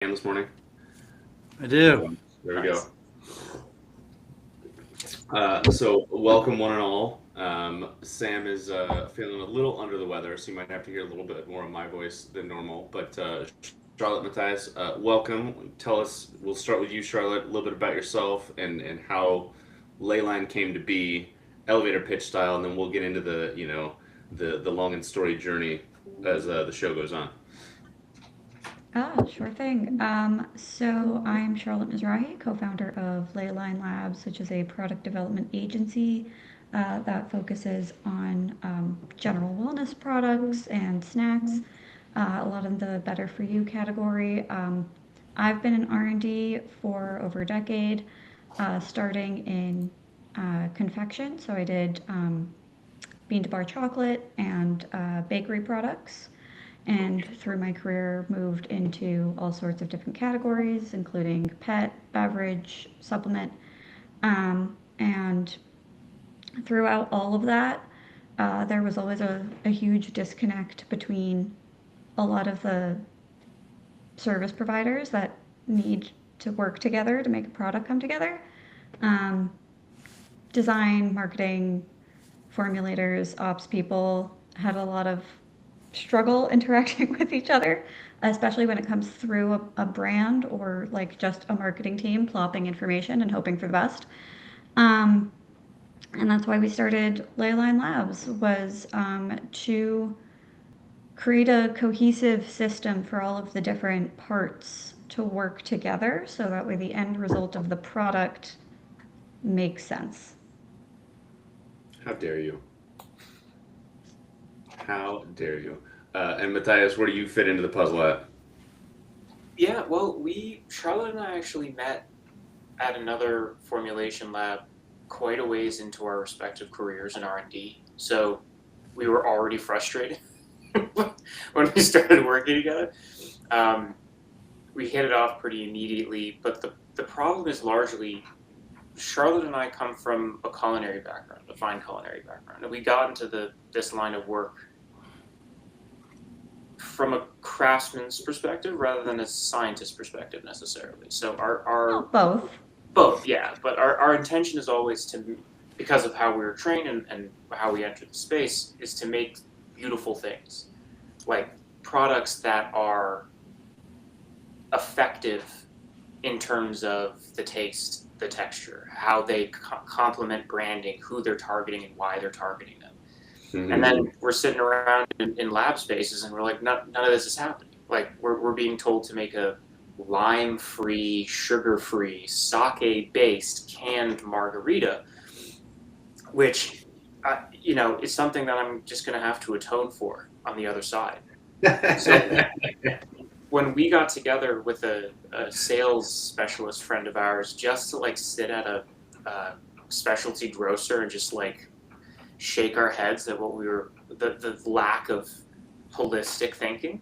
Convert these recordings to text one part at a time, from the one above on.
Sam this morning? I do. There we Nice. go. So welcome one and all. Sam is feeling a little under the weather, so you might have to hear a little bit more of my voice than normal. But Charlotte Matthias, welcome. Tell us. We'll start with you, Charlotte. A little bit about yourself and how Leyline came to be, elevator pitch style, and then we'll get into the long and storied journey as the show goes on. Sure thing. So I'm Charlotte Mizrahi, co-founder of Leyline Labs, which is a product development agency that focuses on general wellness products and snacks, a lot in the better for you category. I've been in R&D for over a decade, starting in confection. So I did bean to bar chocolate and bakery products, and through my career moved into all sorts of different categories, including pet, beverage, supplement. And throughout all of that, there was always a huge disconnect between a lot of the service providers that need to work together to make a product come together. Um, Design, marketing, formulators, ops people had a lot of struggle interacting with each other, especially when it comes through a brand or like just a marketing team plopping information and hoping for the best. Um, and that's why we started Leyline Labs was to create a cohesive system for all of the different parts to work together so that way the end result of the product makes sense. How dare you? How dare you? And Matthias, where do you fit into the puzzle at? Yeah, well, Charlotte and I actually met at another formulation lab quite a ways into our respective careers in R&D. So we were already frustrated when we started working together. We hit it off pretty immediately, but the problem is largely Charlotte and I come from a culinary background, a fine culinary background, and we got into this line of work from a craftsman's perspective rather than a scientist perspective necessarily. So Well, both. both, yeah, but our intention is always to, because of how we were trained and how we entered the space, is to make beautiful things, like products that are effective in terms of the taste, the texture, how they complement branding, who they're targeting and why they're targeting them. Mm-hmm. And then we're sitting around in lab spaces and we're like, none of this is happening. Like we're being told to make a lime-free, sugar-free, sake-based canned margarita, which, is something that I'm just going to have to atone for on the other side. So when we got together with a sales specialist friend of ours just to like sit at a specialty grocer and just like shake our heads at what we were, the lack of holistic thinking,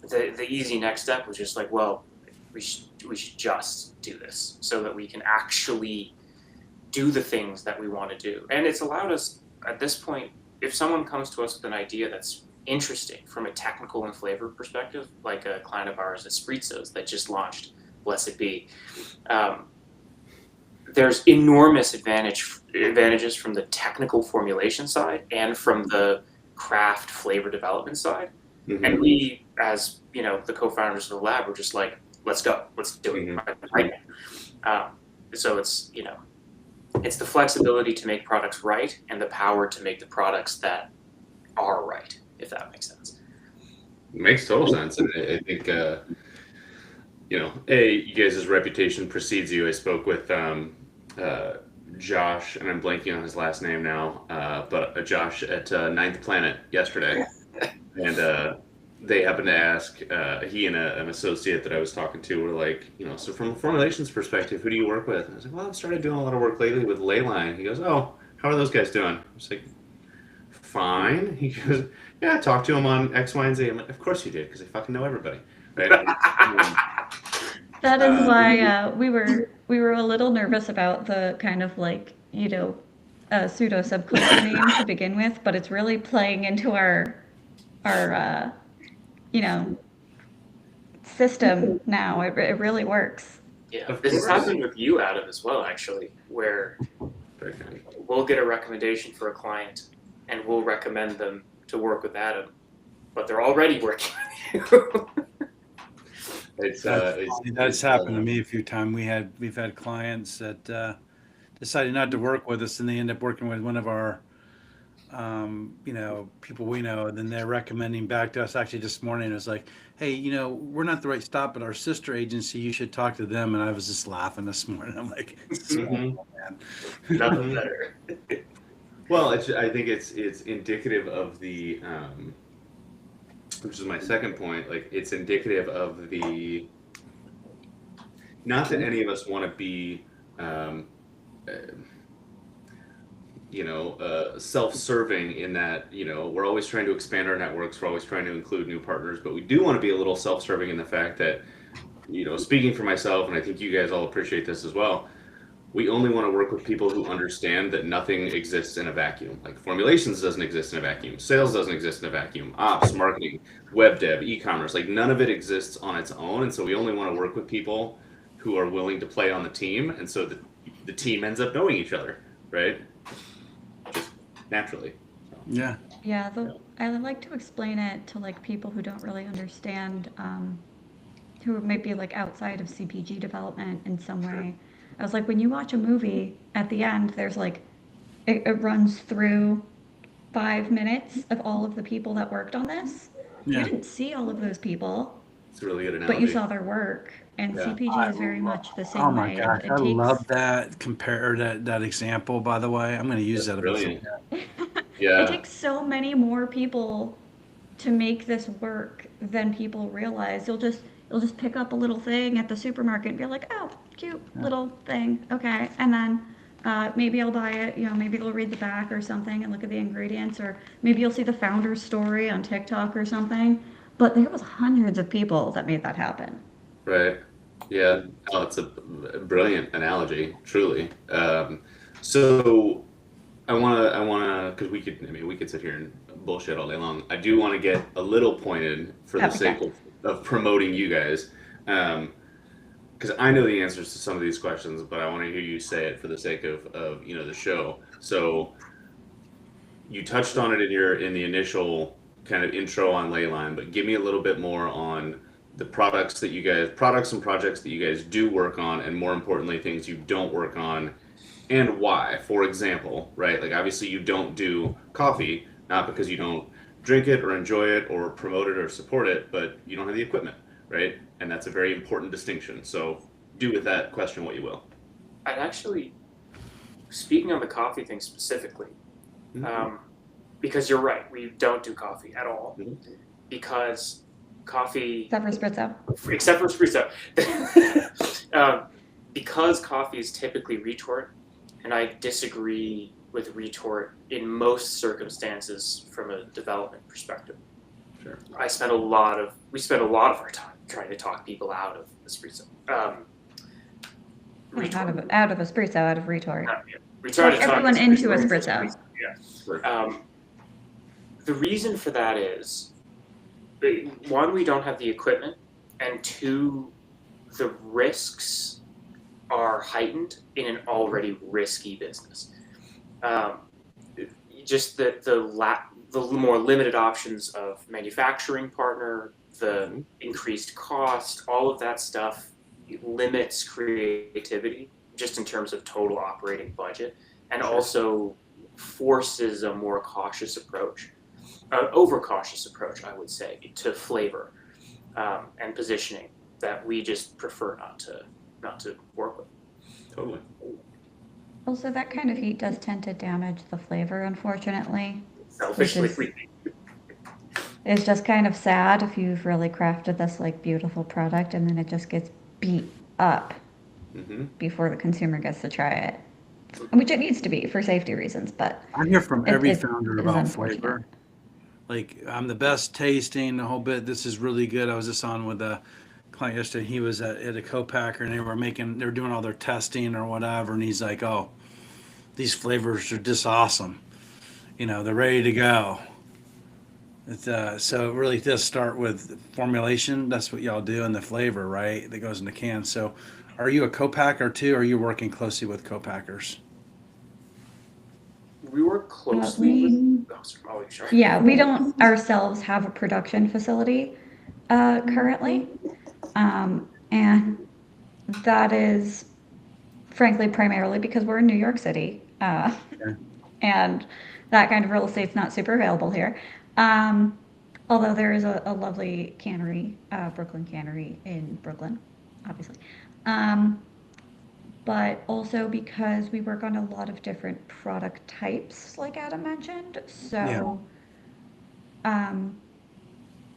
the easy next step was just like, well, we should just do this so that we can actually do the things that we want to do. And it's allowed us at this point, if someone comes to us with an idea that's interesting from a technical and flavor perspective, like a client of ours, Espritzos, that just launched, blessed be, there's enormous advantages from the technical formulation side and from the craft flavor development side. Mm-hmm. And we, as the co-founders of the lab, were just like, let's go, let's do it right now. So it's it's the flexibility to make products right and the power to make the products that are right, if that makes sense. Makes total sense, and I think you guys' reputation precedes you. I spoke with Josh, and I'm blanking on his last name now, but Josh at Ninth Planet yesterday, and they happened to ask, he and an associate that I was talking to were like, so from a formulations perspective, who do you work with? And I was like, well, I've started doing a lot of work lately with Leyline. He goes, oh, how are those guys doing? I was like, fine. He goes, yeah, I talked to him on X, Y, and Z. I'm like, of course you did, because I fucking know everybody, right? That is why we were a little nervous about the kind of like pseudo subculture name to begin with, but it's really playing into our system now. It really works. Yeah, Of this has course. happened with you, Adam, as well, actually, where Very kind. we'll get a recommendation for a client and we'll recommend them to work with Adam, but they're already working with you. That's happened to me a few times. We've had clients that decided not to work with us, and they end up working with one of our people we know, and then they're recommending back to us. Actually, this morning it was like, hey, we're not the right stop at our sister agency. You should talk to them. And I was just laughing this morning. I'm like, Mhm. man. Nothing better. Well, I think it's indicative of the, which is my second point. Like, it's indicative of the. Not that any of us want to be, self-serving in that, we're always trying to expand our networks. We're always trying to include new partners, but we do want to be a little self-serving in the fact that, speaking for myself, and I think you guys all appreciate this as well. We only want to work with people who understand that nothing exists in a vacuum. Like formulations doesn't exist in a vacuum. Sales doesn't exist in a vacuum. Ops, marketing, web dev, e-commerce, like none of it exists on its own. And so we only want to work with people who are willing to play on the team. And so the team ends up knowing each other, right? Just naturally. Yeah. Yeah, I like to explain it to like people who don't really understand, who might be like outside of CPG development in some way. I was like, when you watch a movie, at the end, there's like, it runs through 5 minutes of all of the people that worked on this. Yeah. You didn't see all of those people, It's a really good analogy. but you saw their work. And Yeah. CPG is very much the same Oh my way. gosh, It I takes, love that example. By the way, I'm going to use That's that. brilliant. it Yeah. takes so many more people to make this work than people realize. You'll just pick up a little thing at the supermarket and be like, oh, cute little thing, okay, and then maybe I'll buy it. Maybe they'll read the back or something and look at the ingredients, or maybe you'll see the founder's story on TikTok or something. But there was hundreds of people that made that happen. Right. Yeah. Oh, it's a brilliant analogy, truly. So I wanna, because we could sit here and bullshit all day long. I do want to get a little pointed for the Okay. sake of promoting you guys, because I know the answers to some of these questions, but I want to hear you say it for the sake of the show. So you touched on it in the initial kind of intro on Leyline, but give me a little bit more on the products and projects that you guys do work on, and more importantly, things you don't work on, and why. For example, right? Like obviously you don't do coffee, not because you don't drink it or enjoy it or promote it or support it, but you don't have the equipment, right? And that's a very important distinction. So do with that question what you will. I'd actually, speaking on the coffee thing specifically, because you're right, we don't do coffee at all. Mhm. Because coffee, Except for espresso. except for espresso, because coffee is typically retort, and I disagree with retort in most circumstances from a development perspective. Sure. We spend a lot of our time trying to talk people out of espresso. Out of espresso, out of retort. We try to Talk talk everyone into espresso. Yeah. Sure. The reason for that is, one, we don't have the equipment, and two, the risks are heightened in an already risky business. Just the more limited options of manufacturing partner, the increased cost, all of that stuff limits creativity just in terms of total operating budget, and also forces a more cautious approach, overcautious approach, I would say, to flavor and positioning that we just prefer not to work with. Totally. Also, that kind of heat does tend to damage the flavor, unfortunately. Selfishly, Which It's just kind of sad if you've really crafted this like beautiful product and then it just gets beat up Mm-hmm. before the consumer gets to try it. Which it needs to be for safety reasons, but I hear from every it founder is about unfortunate. flavor. Like, I'm the best tasting, the whole bit. This is really good. I was just on with a client yesterday. He was at a co-packer and they were doing all their testing or whatever. And he's like, oh, these flavors are just awesome. They're ready to go. So it really does start with formulation. That's what y'all do, and the flavor, right? That goes in the can. So, are you a co-packer too, or are you working closely with co-packers? We work closely we with. Oh, sorry. Yeah, we don't ourselves have a production facility currently. And that is frankly primarily because we're in New York City. Okay. And that kind of real estate's not super available here. Although there is a lovely cannery, Brooklyn Cannery in Brooklyn, obviously. Um, but also because we work on a lot of different product types, like Adam mentioned. Yeah. So um,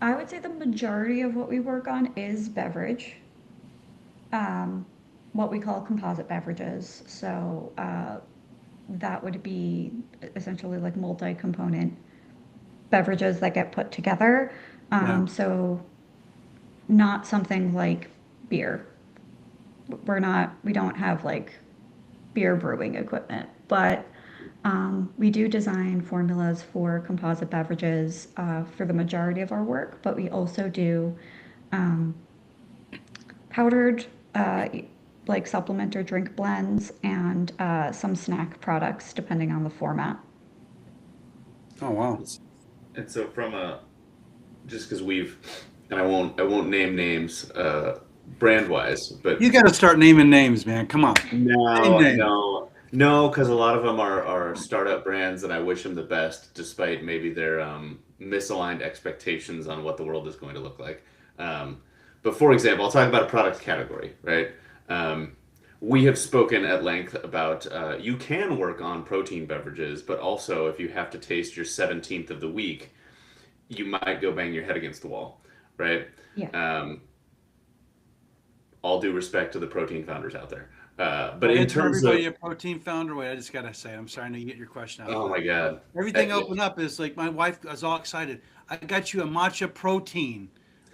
I would say the majority of what we work on is beverage, um, what we call composite beverages. So that would be essentially like multi-component beverages that get put together. Yeah. So not something like beer. We don't have like beer brewing equipment, but we do design formulas for composite beverages for the majority of our work, but we also do um, powdered, like supplement or drink blends, and some snack products depending on the format. Oh wow. And so from a just because we've and I won't name names brand wise, but You got to start naming names, man. Come on. no, Name names. no, because a lot of them are startup brands, and I wish them the best, despite maybe their misaligned expectations on what the world is going to look like. But for example, I'll talk about a product category, right? Um, we have spoken at length about you can work on protein beverages, but also if you have to taste your 17th of the week, you might go bang your head against the wall, right? Yeah. Um, all due respect to the protein founders out there. But in Answer terms of, everybody a protein founder. Wait, I just gotta say, I'm sorry to get your question out. oh my God. Everything Uh, opened up is like my wife was all excited. I got you a matcha protein.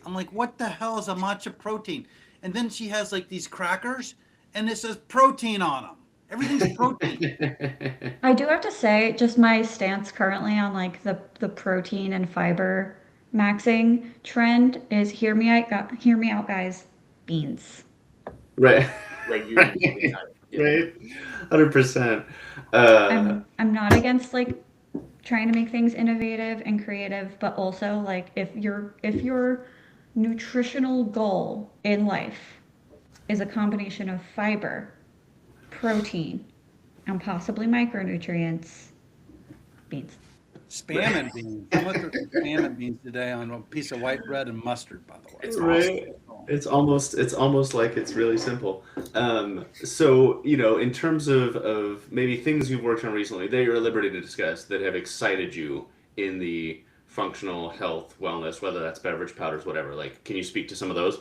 I'm like, what the hell is a matcha protein? And then she has like these crackers, and it says protein on them. Everything's protein. I do have to say, just my stance currently on like the protein and fiber maxing trend is hear me out, guys. Beans. Right. Like you. Right. Yeah. Right. 100%. I'm not against like trying to make things innovative and creative, but also like if your nutritional goal in life is a combination of fiber, protein, and possibly micronutrients, beans. Spam and beans. I went through some spam and beans today on a piece of white bread and mustard, by the way. It's Right. It's almost like it's really simple. So, in terms of maybe things you've worked on recently that you're at liberty to discuss that have excited you in the functional health wellness, whether that's beverage powders, whatever, like, can you speak to some of those?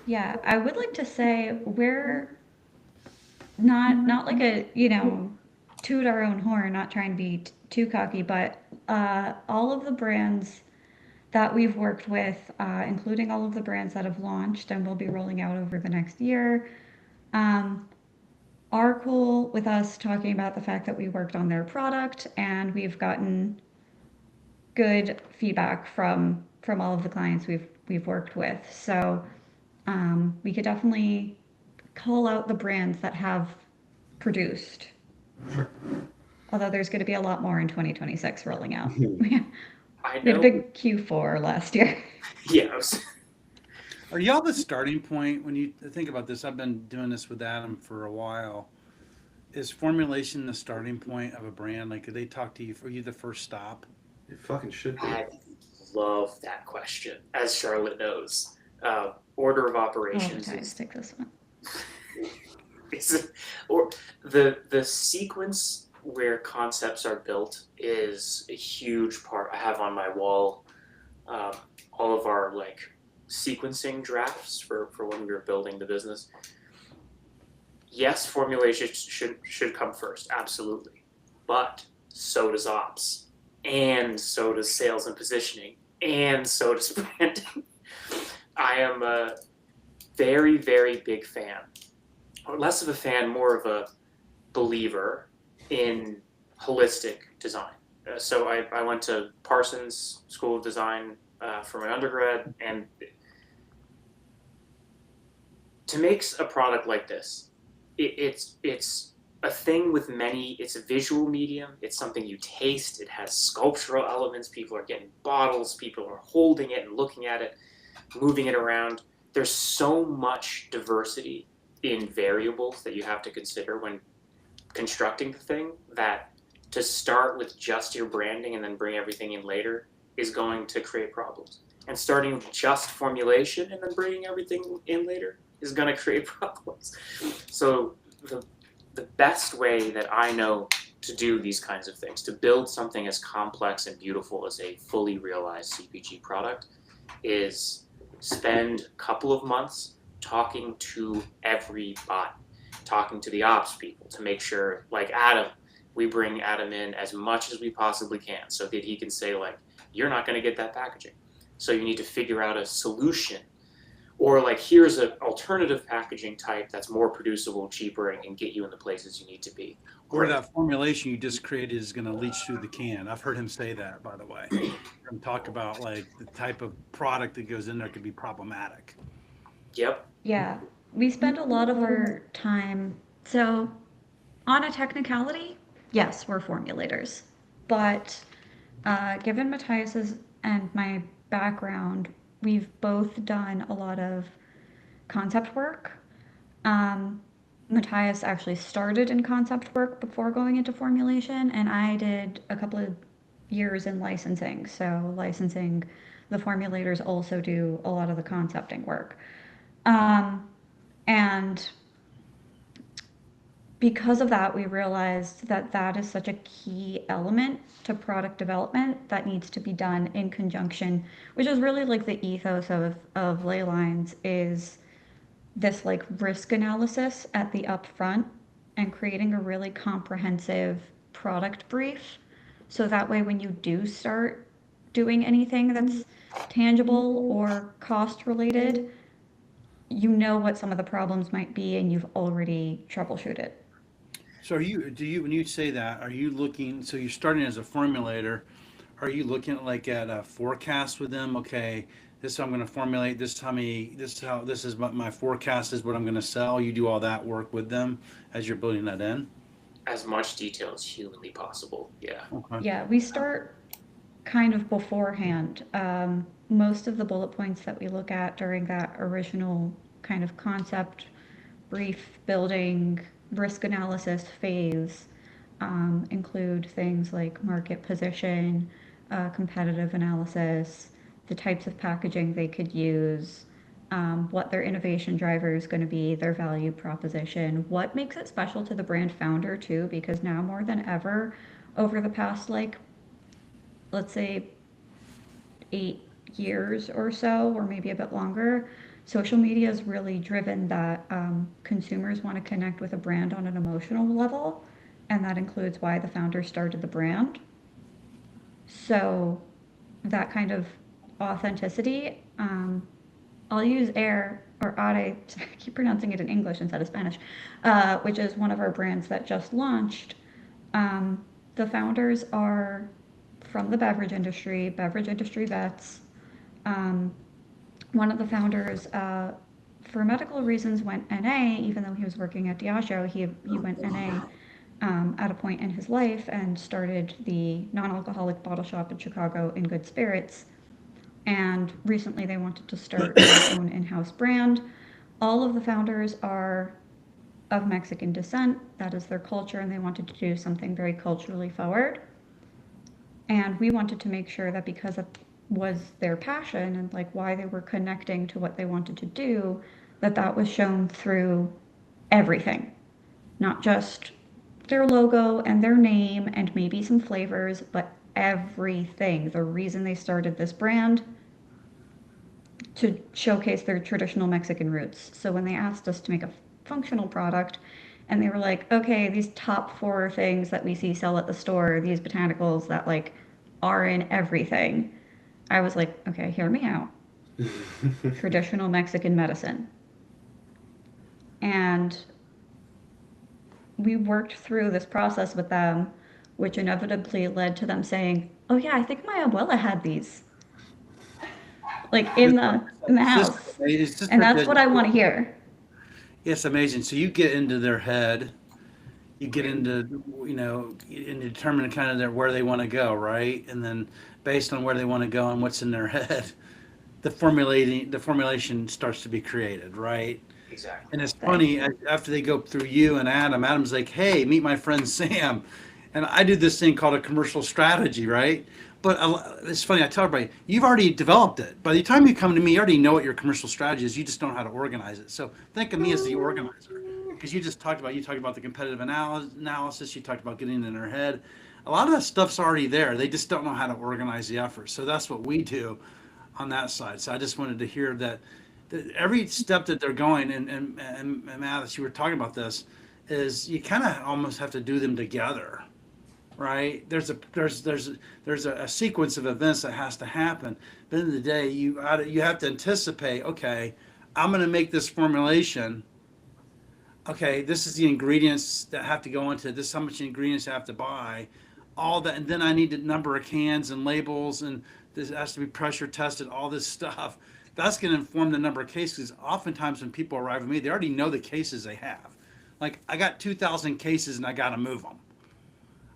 Yeah, I would like to say we're not like a, toot our own horn, not trying to be too cocky, but all of the brands that we've worked with, including all of the brands that have launched and will be rolling out over the next year, um, are cool with us talking about the fact that we worked on their product and we've gotten good feedback from all of the clients we've worked with. So we could definitely call out the brands that have produced. Although there's going to be a lot more in 2026 rolling out. I We had a know. big Q4 last year. Yeah. I was- Are y'all the starting point when you think about this? I've been doing this with Adam for a while. Is formulation the starting point of a brand? Like, do they talk to you? Are you the first stop? It fucking should be. I love that question, as Charlotte knows. Order of Oh, operations okay, is take this one. or the sequence where concepts are built is a huge part. I have on my wall all of our like sequencing drafts for when we were building the business. Yes, formulation should come first, absolutely, but so does ops, and so does sales and positioning, and so does branding. I am a very, very big fan, or less of a fan, more of a believer in holistic design. So I went to Parsons School of Design for my undergrad, and to make a product like this, it's a thing with many. It's a visual medium. It's something you taste. It has sculptural elements. People are getting bottles. People are holding it and looking at it, moving it around. There's so much diversity in variables that you have to consider when constructing the thing, that to start with just your branding and then bring everything in later is going to create problems. And starting with just formulation and then bringing everything in later is going to create problems. So the best way that I know to do these kinds of things, to build something as complex and beautiful as a fully realized CPG product, is spend a couple of months talking to everybody, talking to the ops people to make sure, like Adam, we bring Adam in as much as we possibly can so that he can say, like, you're not going to get that packaging. So you need to figure out a solution. Or like, here's an alternative packaging type that's more producible, cheaper, and can get you in the places you need to be. Or that formulation you just created is going to leach through the can. I've heard him say that, by the way. And talk about like the type of product that goes in there could be problematic. Yep. Yeah, we spend a lot of our time. So, on a technicality, yes, we're formulators. But given Matthias's and my background, we've both done a lot of concept work. Matthias actually started in concept work before going into formulation, and I did a couple of years in licensing. So, licensing, the formulators also do a lot of the concepting work. And because of that, we realized that that is such a key element to product development that needs to be done in conjunction, which is really like the ethos of Leylines, is this like risk analysis at the upfront and creating a really comprehensive product brief. So that way, when you do start doing anything that's tangible or cost related, you know what some of the problems might be and you've already troubleshooted. So when you say that, are you looking, so you're starting as a formulator, are you looking at like at a forecast with them? Okay, this is how I'm going to formulate, this is what my forecast is, what I'm going to sell. You do all that work with them as you're building that in? As much detail as humanly possible. Yeah. Okay. Yeah, we start kind of beforehand. Most of the bullet points that we look at during that original kind of concept brief building risk analysis phase include things like market position, competitive analysis, the types of packaging they could use, what their innovation driver is going to be, their value proposition, what makes it special to the brand founder too, because now more than ever, over the past like, let's say 8 years or so, or maybe a bit longer, social media has really driven that consumers want to connect with a brand on an emotional level, and that includes why the founder started the brand. So that kind of authenticity, I'll use Air or Are, I keep pronouncing it in English instead of Spanish, which is one of our brands that just launched. The founders are from the beverage industry vets. One of the founders, for medical reasons, went NA, even though he was working at Diageo, he went NA at a point in his life and started the non-alcoholic bottle shop in Chicago, In Good Spirits. And recently they wanted to start their own in-house brand. All of the founders are of Mexican descent. That is their culture, and they wanted to do something very culturally forward. And we wanted to make sure that because it was their passion and like why they were connecting to what they wanted to do, that was shown through everything, not just their logo and their name and maybe some flavors, but everything. The reason they started this brand, to showcase their traditional Mexican roots. So when they asked us to make a functional product, and they were like, okay, these top 4 things that we see sell at the store, these botanicals that like are in everything, I was like, okay, hear me out. Traditional Mexican medicine. And we worked through this process with them which inevitably led to them saying, "Oh yeah, I think my abuela had these, like in the house," It's just and that's what I want to hear. it's amazing. So you get into their head, you get into, and determine kind of where they want to go, right? And then based on where they want to go and what's in their head, the formulation starts to be created, right? Exactly. And it's funny, after they go through you and Adam's like, hey, meet my friend Sam. And I do this thing called a commercial strategy, right? But it's funny, I tell everybody, you've already developed it. By the time you come to me, you already know what your commercial strategy is. You just don't know how to organize it. So think of me as the organizer. Because you talked about the competitive analysis, you talked about getting in their head. A lot of that stuff's already there. They just don't know how to organize the effort. So that's what we do on that side. So I just wanted to hear that every step that they're going, and Matt, you were talking about this, is you kind of almost have to do them together, right? There's a sequence of events that has to happen. But at the end of the day, you have to anticipate. Okay, I'm going to make this formulation. Okay, this is the ingredients that have to go into this. How much ingredients I have to buy, all that, and then I need the number of cans and labels, and this has to be pressure tested. All this stuff. That's going to inform the number of cases. Oftentimes, when people arrive with me, they already know the cases they have. Like, I got 2,000 cases and I got to move them.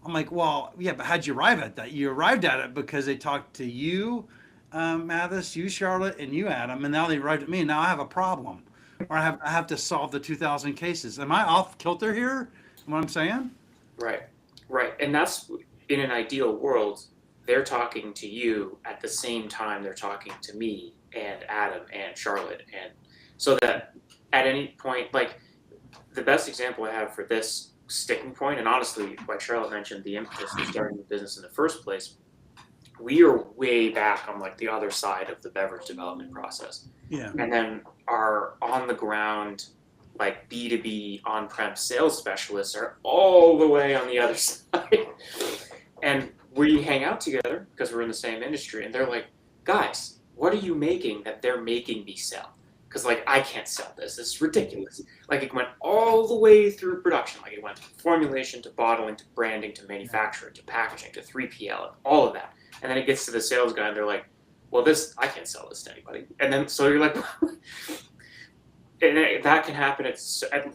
I'm like, well, yeah, but how'd you arrive at that? You arrived at it because they talked to you, Mathis, you, Charlotte, and you, Adam, and now they arrived at me, and now I have a problem, or I have to solve the 2,000 cases. Am I off kilter here? What I'm saying? Right, right. And that's in an ideal world, they're talking to you at the same time they're talking to me and Adam and Charlotte. And so that at any point, like the best example I have for this sticking point, and honestly, like Charlotte mentioned, the impetus for starting the business in the first place, we are way back on like the other side of the beverage development process. Yeah. And then our on the ground, like B2B on-prem sales specialists are all the way on the other side. And we hang out together because we're in the same industry, and they're like, guys, what are you making that they're making me sell? Because like I can't sell this. This is ridiculous. Like it went all the way through production. Like it went from formulation to bottling to branding to manufacturing to packaging to 3PL and all of that. And then it gets to the sales guy and they're like, well, this I can't sell this to anybody. And then so you're like, and that can happen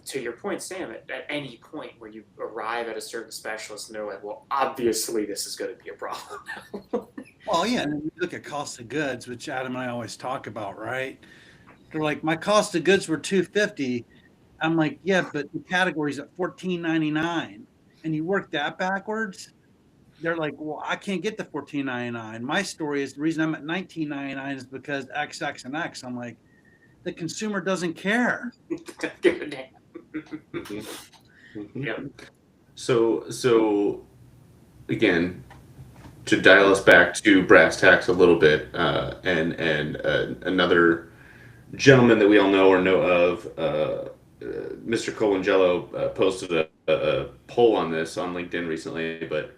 to your point, Sam, at any point where you arrive at a certain specialist and they're like, well, obviously this is going to be a problem. Well, yeah, and then you look at cost of goods, which Adam and I always talk about, right? They're like, my cost of goods were $250. I'm like, yeah, but the category's at $14.99, and you work that backwards. They're like, well, I can't get the $14.99. My story is the reason I'm at $19.99 is because X, X, and X. I'm like, the consumer doesn't care. Give a damn. Mhm. Yep. So again, to dial us back to brass tacks a little bit, and another gentleman that we all know or know of, Mr. Colangelo, posted a poll on this on LinkedIn recently. But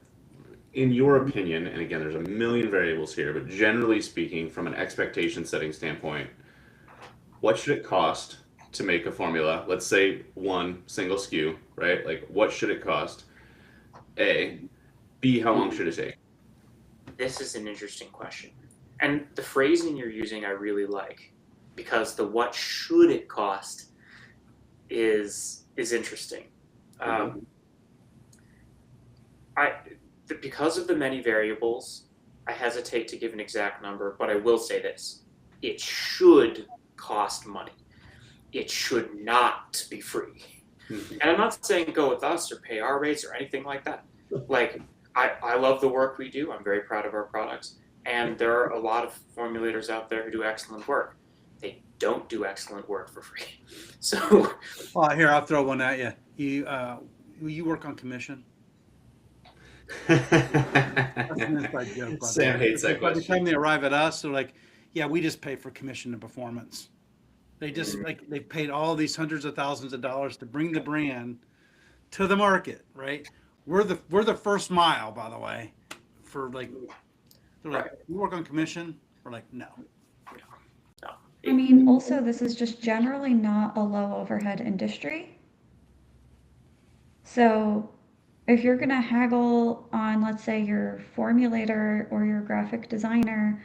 in your opinion, and again, there's a million variables here, but generally speaking, from an expectation setting standpoint, what should it cost to make a formula? Let's say one single SKU, right? Like, what should it cost? A. B. How long should it take? This is an interesting question. And the phrasing you're using I really like, because the what should it cost is interesting. Because of the many variables, I hesitate to give an exact number, but I will say this. It should cost money. It should not be free. And I'm not saying go with us or pay our rates or anything like that. Like, I love the work we do. I'm very proud of our products. And there are a lot of formulators out there who do excellent work. They don't do excellent work for free. So, Well, here, I'll throw one at you. You work on commission? That's an inside joke. Sam hates that By the question. time they arrive at us, they're like, yeah, we just pay for commission and performance. They just like they've paid all these hundreds of thousands of dollars to bring the brand to the market, right? We're the first mile, by the way, for like they're like, you work on commission? We're like, no. I mean, also, this is just generally not a low overhead industry. So if you're going to haggle on, let's say, your formulator or your graphic designer,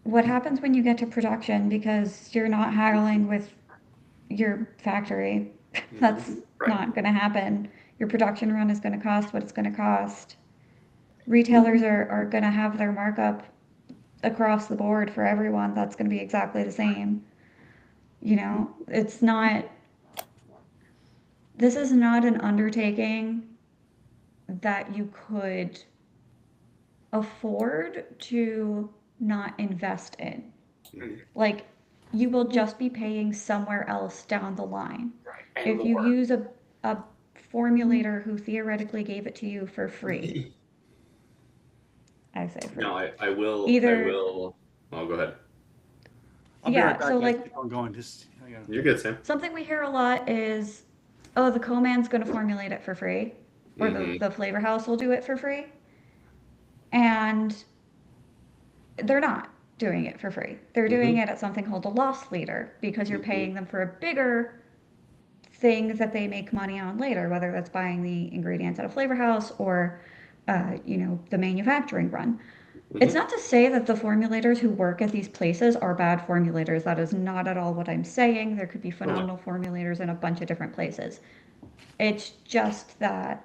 what happens when you get to production because you're not haggling with your factory? That's Right. not going to happen. Your production run is going to cost what it's going to cost. Retailers are going to have their markup across the board for everyone. That's going to be exactly the same. You know, it's not, this is not an undertaking that you could afford to not invest in. Mhm. Like, you will just be paying somewhere else down the line. Right. And If you more. use a formulator who theoretically gave it to you for free, I say free. No, I will. I Either, will. Oh, go ahead. I'll be yeah, right back, so guys. like Keep on going. Just I gotta- You're good, Sam. something we hear a lot is, oh, the co-man's going to formulate it for free, or Mhm. the flavor house will do it for free. And they're not doing it for free. They're doing it at something called a loss leader because you're paying them for a bigger thing that they make money on later, whether that's buying the ingredients at a flavor house or, you know, the manufacturing run. It's Mhm. not to say that the formulators who work at these places are bad formulators. That is not at all what I'm saying. There could be phenomenal formulators in a bunch of different places. It's just that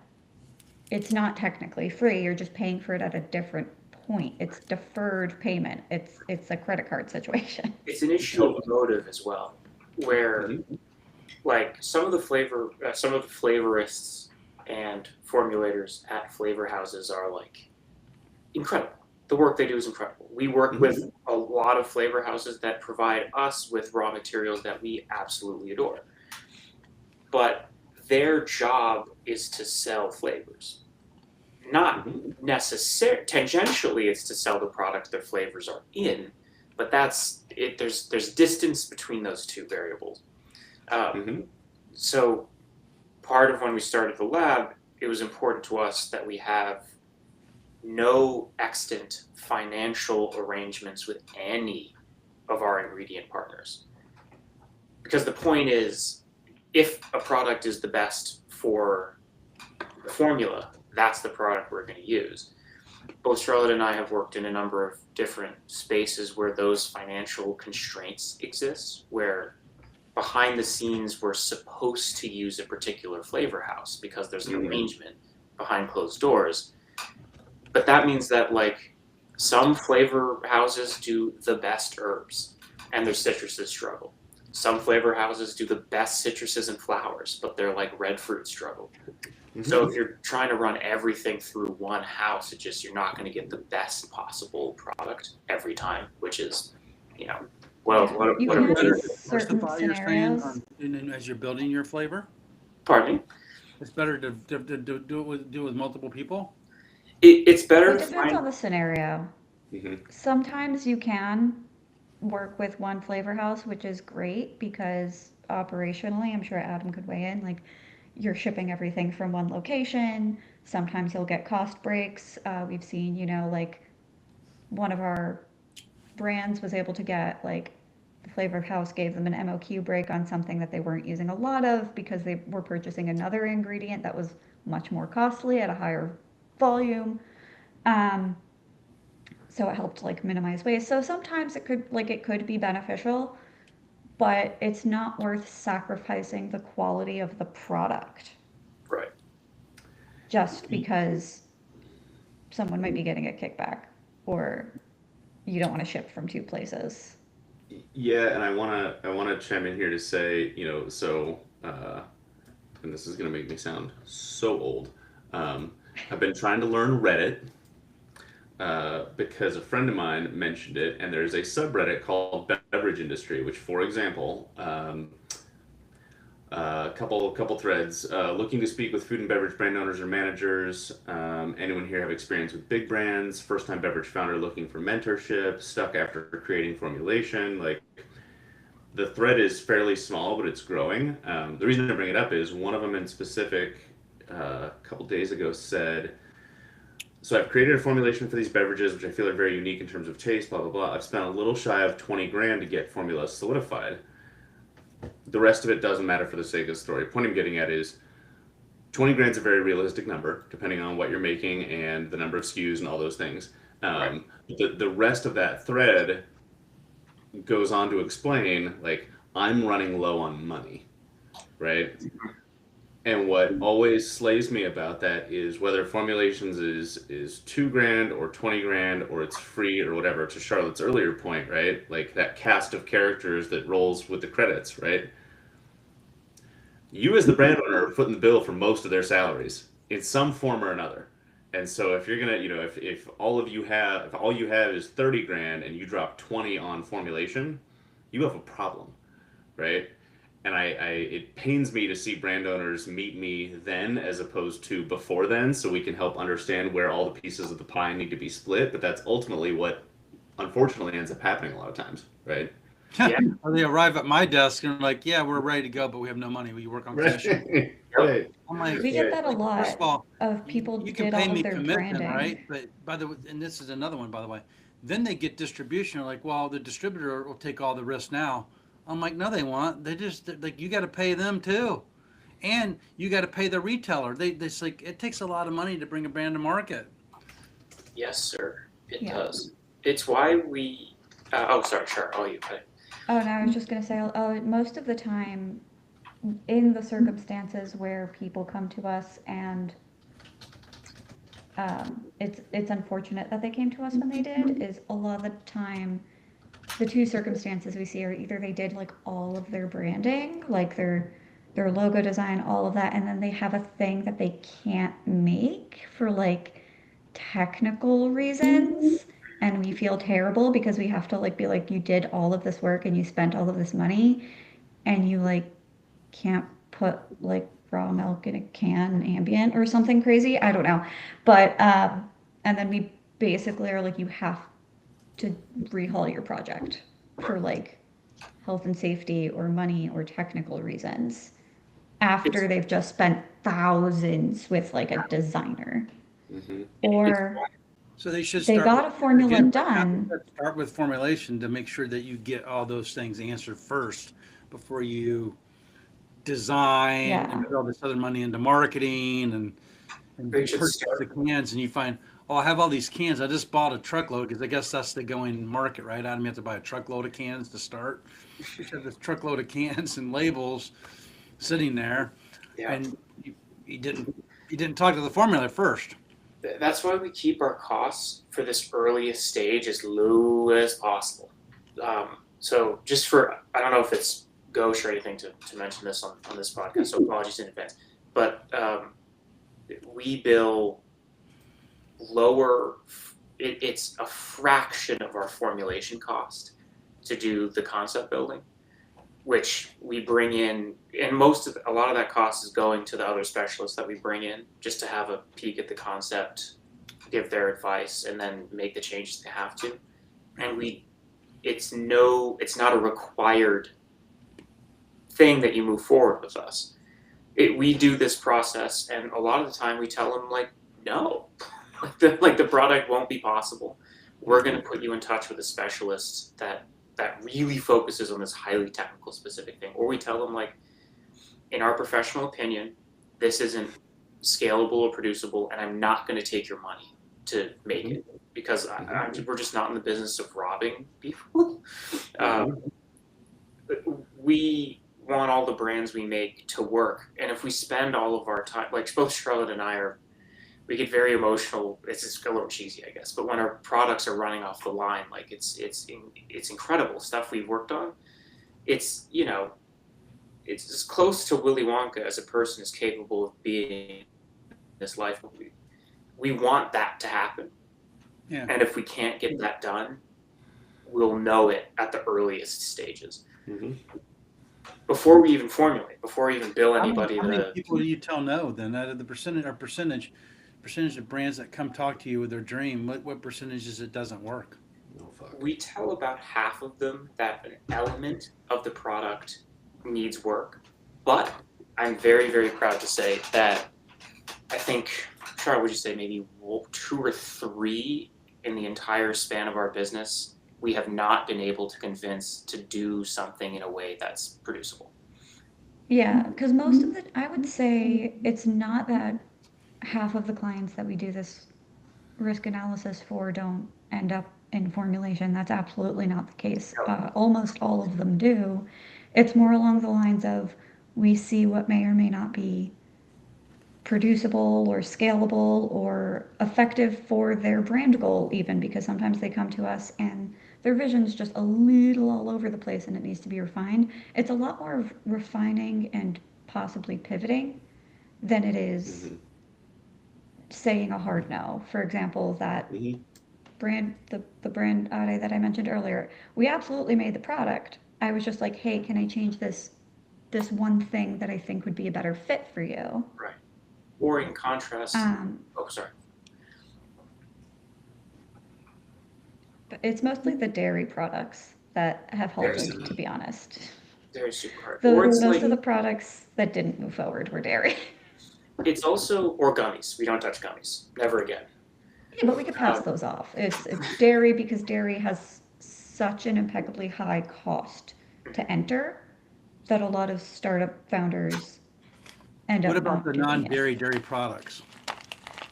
it's not technically free. You're just paying for it at a different point. It's deferred payment. It's a credit card situation. It's an issue of motive as well, where Mhm. like some of the flavorists and formulators at flavor houses are like incredible. The work they do is incredible. We work with a lot of flavor houses that provide us with raw materials that we absolutely adore. But their job is to sell flavors. Not necessarily tangentially it's to sell the product their flavors are in, but that's it. There's distance between those two variables. Mhm. So part of when we started the lab, it was important to us that we have no extant financial arrangements with any of our ingredient partners. Because the point is, if a product is the best for the formula, that's the product we're going to use. Both Charlotte and I have worked in a number of different spaces where those financial constraints exist, where behind the scenes we're supposed to use a particular flavor house because there's an arrangement behind closed doors. But that means that like some flavor houses do the best herbs and their citruses struggle. Some flavor houses do the best citruses and flowers, but they're like red fruit struggle. So if you're trying to run everything through one house, you're not going to get the best possible product every time, which is, you know, what You a can Better in certain diversify your strand scenarios. as you're building your flavor. pardon me. It's better to do it with multiple people. It's better It to depends find on the scenario. Mhm. Sometimes you can work with one flavor house, which is great because operationally, I'm sure Adam could weigh in, like you're shipping everything from one location. Sometimes you'll get cost breaks. We've seen, you know, like one of our brands was able to get like the flavor house gave them an MOQ break on something that they weren't using a lot of because they were purchasing another ingredient that was much more costly at a higher volume. Um, so it helped like minimize waste. So sometimes it could be beneficial, but it's not worth sacrificing the quality of the product right. just because someone might be getting a kickback or you don't want to ship from two places. Yeah, and I wanna chime in here to say, and this is gonna make me sound so old. Um, I've been trying to learn Reddit because a friend of mine mentioned it, and there's a subreddit called Beverage Industry, which, for example, couple threads. Looking to speak with food and beverage brand owners or managers. Anyone here have experience with big brands? First time beverage founder looking for mentorship. Stuck after creating formulation. Like the thread is fairly small, but it's growing. The reason I bring it up is one of them in specific. A couple days ago said, so I've created a formulation for these beverages, which I feel are very unique in terms of taste, blah, blah, blah. I've spent a little shy of 20 grand to get formula solidified. The rest of it doesn't matter for the sake of the story. Point I'm getting at is 20 grand's a very realistic number, depending on what you're making and the number of SKUs and all those things. Right. The rest of that thread goes on to explain, like, I'm running low on money, right? And what always slays me about that is whether formulations is 2 grand or 20 grand or it's free or whatever. To Charlotte's earlier point, right? Like that cast of characters that rolls with the credits, right? You as the brand owner are footing the bill for most of their salaries in some form or another. And so if you're gonna, if all you have is 30 grand and you drop 20 on formulation, you have a problem, right? And it pains me to see brand owners meet me then as opposed to before then, so we can help understand where all the pieces of the pie need to be split. But that's ultimately what unfortunately ends up happening a lot of times, right? Yeah. Or they arrive at my desk and are like, yeah, we're ready to go, but we have no money. Will you work on commission? Right. Right. I'm like, We get that a first lot of all, of people you can did pay all me of their commission, branding. right? But by the way, and this is another one, by the way. Then they get distribution. They're like, well, the distributor will take all the risk now. I'm like, no, they won't. They're like, you got to pay them too, and you got to pay the retailer. It's like it takes a lot of money to bring a brand to market. Yes, sir. It Yeah. does. It's why we. Sorry, sure. Oh, you put. Oh, no, I was just gonna say, most of the time, in the circumstances where people come to us and it's unfortunate that they came to us when they did, is a lot of the time the two circumstances we see are either they did like all of their branding, like their logo design, all of that, and then they have a thing that they can't make for like technical reasons, and we feel terrible because we have to like be like, you did all of this work and you spent all of this money and you like can't put like raw milk in a can ambient or something crazy. I don't know. But and then we basically are like, you have to rehaul your project for like health and safety or money or technical reasons after they've just spent thousands with like a designer. Mm-hmm. Or So they should they start got a formula again, done. Start with formulation to make sure that you get all those things answered first before you design Yeah. and put all this other money into marketing and They should purchase start. the cans, and you find, oh, I have all these cans. I just bought a truckload because I guess that's the going market, right? Adam, you have to buy a truckload of cans to start. You have this truckload of cans and labels sitting there, Yeah. and you didn't talk to the formula first. That's why we keep our costs for this earliest stage as low as possible. So just for, I don't know if it's gauche or anything to mention this on this podcast, so apologies in advance. But we bill lower, it's a fraction of our formulation cost to do the concept building, which we bring in, and a lot of that cost is going to the other specialists that we bring in just to have a peek at the concept, give their advice, and then make the changes they have to. And it's not a required thing that you move forward with us. We do this process, and a lot of the time we tell them like, no, like the product won't be possible. We're going to put you in touch with a specialist that really focuses on this highly technical specific thing. Or we tell them like, in our professional opinion, this isn't scalable or producible, and I'm not going to take your money to make it because we're just not in the business of robbing people. We want all the brands we make to work, and if we spend all of our time, like both Charlotte and I we get very emotional. It's just a little cheesy, I guess, but when our products are running off the line, like it's incredible stuff we've worked on. It's it's as close to Willy Wonka as a person is capable of being in this life. We want that to happen, Yeah. and if we can't get that done, we'll know it at the earliest stages. Mm-hmm. Before we even formulate, before we even bill anybody. How many people do you tell no then? Out of the percentage of brands that come talk to you with their dream, what percentage is it doesn't work? Oh, fuck. We tell about half of them that an element of the product needs work, but I'm very, very proud to say that I think, Charlotte, would you say maybe 2 or 3 in the entire span of our business, we have not been able to convince to do something in a way that's producible. Yeah, because most of the, I would say it's not that half of the clients that we do this risk analysis for don't end up in formulation. That's absolutely not the case. No. Almost all of them do. It's more along the lines of we see what may or may not be producible or scalable or effective for their brand goal, even because sometimes they come to us and their vision's just a little all over the place and it needs to be refined. It's a lot more of refining and possibly pivoting than it is Hmm. saying a hard no. For example, that Hmm. brand, the brand Ade that I mentioned earlier, we absolutely made the product. I was just like, hey, can I change this one thing that I think would be a better fit for you? Right. Or in contrast, Um, oh, sorry. but it's mostly the dairy products that have Very, halted, to be honest. very super hard. The Or it's most like, of the products that didn't move forward were dairy. it's also, or gummies. We don't touch gummies. Never again. Yeah, but we could pass those off. It's dairy because dairy has such an impeccably high cost to enter that a lot of startup founders end What up about the not doing it. non-dairy dairy products?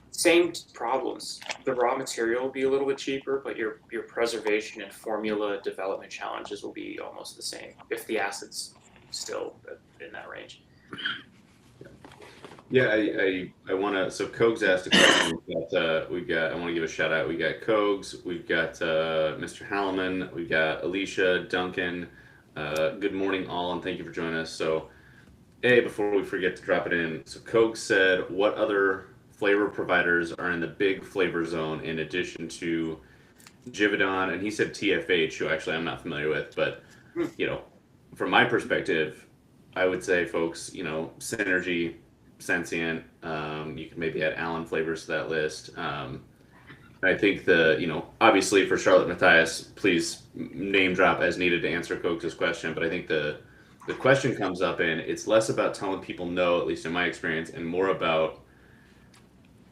Same problems. The raw material will be a little bit cheaper, but your preservation and formula development challenges will be almost the same if the acid's still in that range. Yeah, I want to. So Kogs asked a question. I want to give a shout out. We got Kogs. We've got Mr. Halliman. We've got Alicia, Duncan. Good morning, all, and thank you for joining us. So, before we forget to drop it in. So Kogs said, what other flavor providers are in the big flavor zone in addition to Givaudan? And he said TFH, who actually I'm not familiar with, but you know, from my perspective, I would say, folks, Synergy, Sensient. You can maybe add Allen flavors to that list. I think obviously for Charlotte Matthias, please name drop as needed to answer Koch's question. But I think the question comes up and it's less about telling people no, at least in my experience, and more about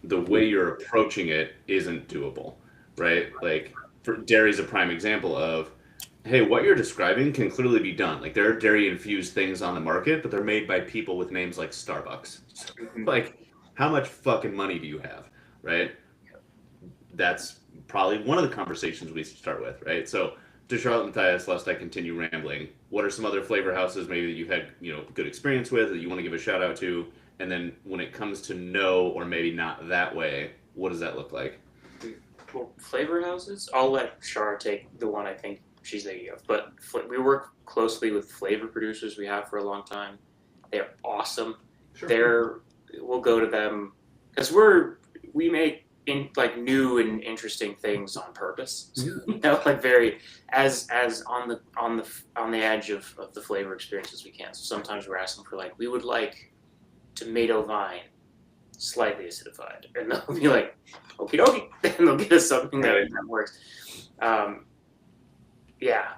the way you're approaching it isn't doable, right? Like dairy's a prime example of, hey, what you're describing can clearly be done. Like there are dairy infused things on the market, but they're made by people with names like Starbucks. So, like, how much fucking money do you have, right? That's probably one of the conversations we should start with, right? So, to Charlotte Matthias, lest I continue rambling, what are some other flavor houses maybe that you've had good experience with that you want to give a shout out to? And then when it comes to no or maybe not that way, what does that look like? Well, flavor houses, I'll let Char take the one I think she's thinking of. But we work closely with flavor producers we have for a long time. They're awesome. Sure. We'll go to them because we make new and interesting things on purpose. Like very as on the edge of the flavor experience as we can. So sometimes we're asking for we would like tomato vine slightly acidified, and they'll be like, okie dokie, and they'll get us something that works. Yeah,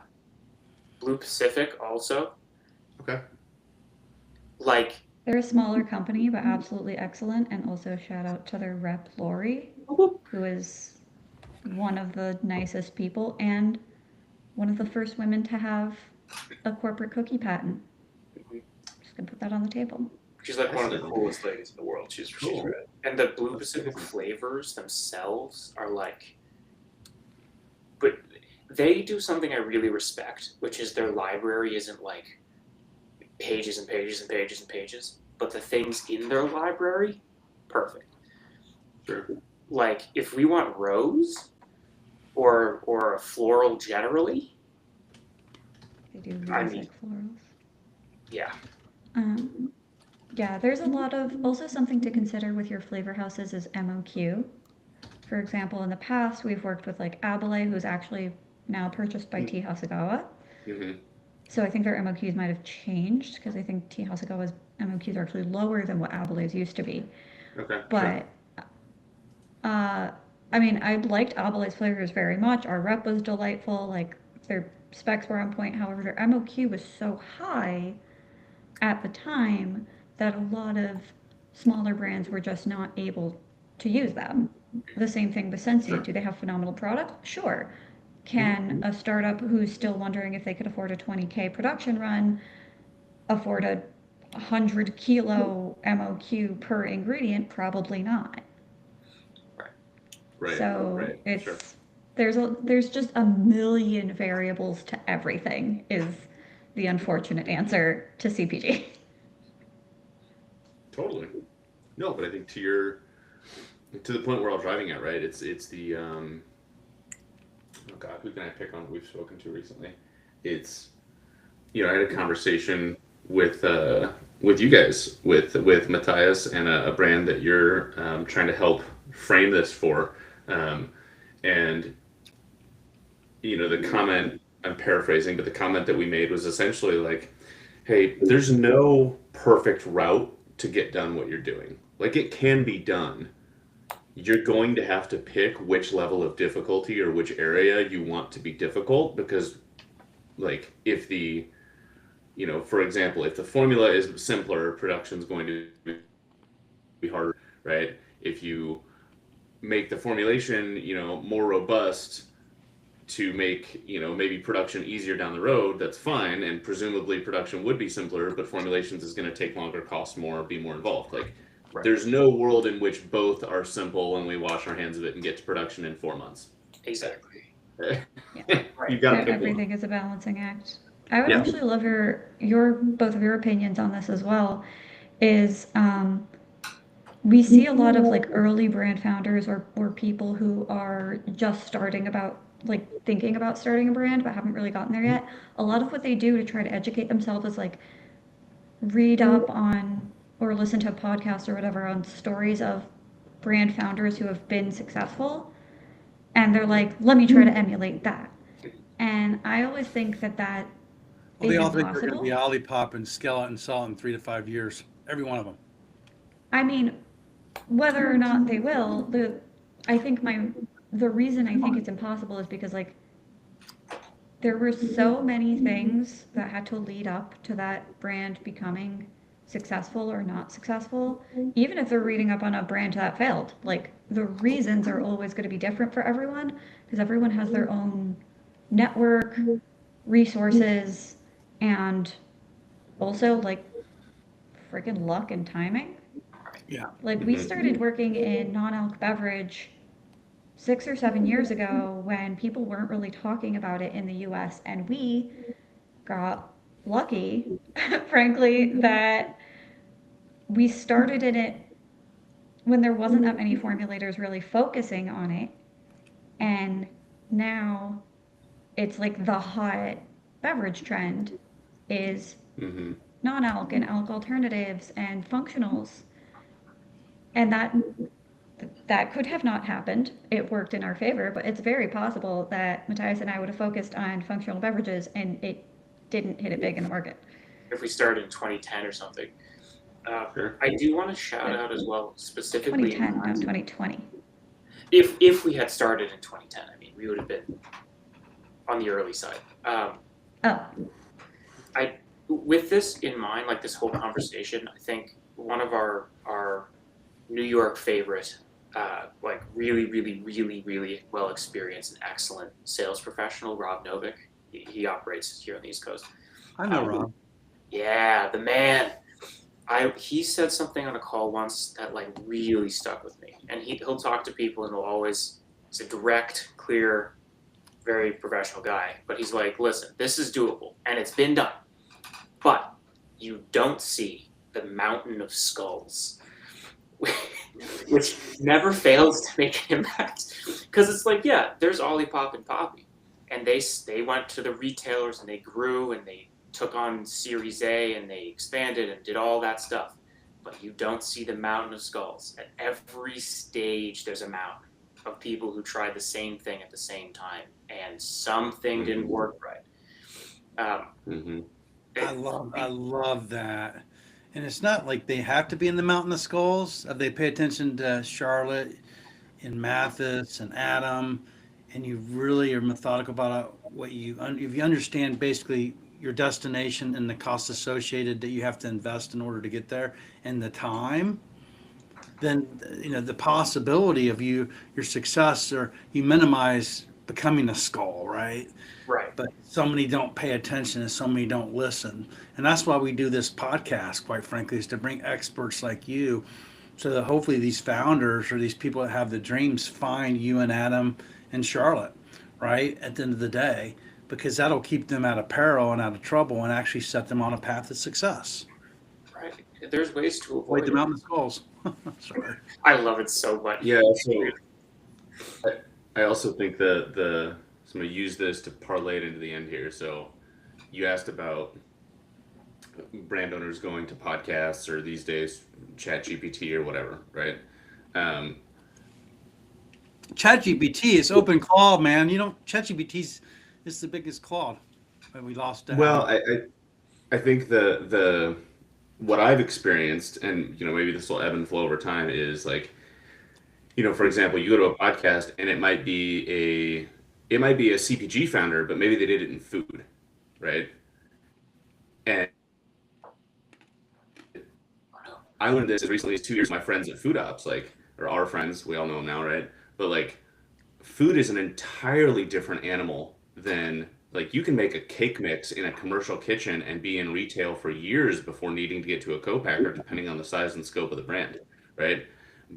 Blue Pacific also. Okay. They're a smaller company, but absolutely excellent. And also shout out to their rep, Lori, who is one of the nicest people and one of the first women to have a corporate cookie patent. Just gonna put that on the table. She's one of the coolest ladies in the world. She's great. And the Blue Pacific flavors themselves are but they do something I really respect, which is their library isn't pages and pages and pages and pages, but the things in their library, perfect. Sure. If we want rose or a floral generally, They do really like florals. Yeah. Yeah, there's a lot of, also something to consider with your flavor houses is MOQ. For example, in the past, we've worked with Abele, who's actually now purchased by Tea Hasegawa. Mm-hmm. So I think their MOQs might have changed because I think Tea Hasegawa's MOQs are actually lower than what Abele's used to be. Okay. But, I liked Abele's flavors very much. Our rep was delightful. Their specs were on point. However, their MOQ was so high at the time that a lot of smaller brands were just not able to use them. The same thing with Sensient. Do they have phenomenal product? Sure. Can a startup who's still wondering if they could afford a 20K production run afford a 100 kilo MOQ per ingredient? Probably not. Right. So Right. it's Sure. there's just a million variables to everything is the unfortunate answer to CPG. Totally. No, but I think to the point we're all driving at, right? It's the oh God, who can I pick on that we've spoken to recently? It's I had a conversation with you guys with Matthias and a brand that you're trying to help frame this for, and the comment, I'm paraphrasing, but the comment that we made was essentially like, hey, there's no perfect route to get done what you're doing. Like, it can be done. You're going to have to pick which level of difficulty or which area you want to be difficult, because like if for example, if the formula is simpler, production's going to be harder, right? If you make the formulation, more robust to make, maybe production easier down the road, that's fine. And presumably production would be simpler, but formulations is going to take longer, cost more, be more involved. Like, Right. there's no world in which both are simple and we wash our hands of it and get to production in 4 months. Exactly. You've got to pick one. Everything is a balancing act. I would Yeah. actually love your both of your opinions on this as well. Is we see a lot of like early brand founders or people who are just thinking about starting a brand but haven't really gotten there yet. A lot of what they do to try to educate themselves is like read up on or listen to a podcast or whatever on stories of brand founders who have been successful, and they're like, let me try to emulate that. And I always think that Well, is they all think they're going to impossible. be Olipop and Skeleton Salt in 3 to 5 years. Every one of them. I mean, whether or not they will, the reason I think it's impossible is because like there were so many things that had to lead up to that brand becoming successful or not successful. Even if they're reading up on a brand that failed, like the reasons are always going to be different for everyone because everyone has their own network, resources, and also like freaking luck and timing. Yeah. Like we started working in non-alc beverage 6 or 7 years ago when people weren't really talking about it in the US, and we got lucky, frankly, that we started in it when there wasn't that many formulators really focusing on it, and now it's like the hot beverage trend is Mm-hmm. non-alc and alc alternatives and functionals, and that could have not happened. It worked in our favor, but it's very possible that Matthias and I would have focused on functional beverages and it didn't hit it big in the market. If we started in 2010 or something. Sure. I do want to shout out as well, specifically 2010, not 2020. if we had started in 2010, I mean, we would have been on the early side. Oh, With this in mind, like this whole conversation, I think one of our New York favorite, like really, really, really, really well experienced and excellent sales professional, Rob Novick. He operates here on the East Coast. I know Rob. Yeah, the man. He said something on a call once that like really stuck with me. And he'll talk to people and he's a direct, clear, very professional guy. But he's like, listen, this is doable and it's been done. But you don't see the mountain of skulls, which never fails to make an impact. Because it's like, yeah, there's Olipop and Poppy. And they went to the retailers and they grew and they took on Series A and they expanded and did all that stuff. But you don't see the mountain of skulls. At every stage, there's a mountain of people who tried the same thing at the same time. And something didn't work right. Mm-hmm. I love that. And it's not like they have to be in the Mountain of Skulls. They pay attention to Charlotte and Mathis and Adam, and you really are methodical about what if you understand basically your destination and the costs associated that you have to invest in order to get there and the time, then the possibility of your success, or you minimize becoming a skull, right? Right. but so many don't pay attention and so many don't listen. And that's why we do this podcast, quite frankly, is to bring experts like you so that hopefully these founders or these people that have the dreams find you and Adam and Charlotte, right? At the end of the day, because that'll keep them out of peril and out of trouble and actually set them on a path to success. Right. There's ways to Avoid avoid the it. mountain skulls. Sorry. I love it so much. Yeah. So I also think that so I'm gonna use this to parlay it into the end here. So you asked about brand owners going to podcasts or these days Chat GPT or whatever, right? Um, ChatGPT is open cloud, man. You know, ChatGPT is the biggest cloud. And we lost that. well, I think the what I've experienced, and maybe this will ebb and flow over time, is like, for example, you go to a podcast and it might be a CPG founder, but maybe they did it in food, right? And I learned this as recently as 2 years. My friends at Food Ops, or our friends, we all know them now, right? But like, food is an entirely different animal than you can make a cake mix in a commercial kitchen and be in retail for years before needing to get to a co-packer, depending on the size and scope of the brand, right?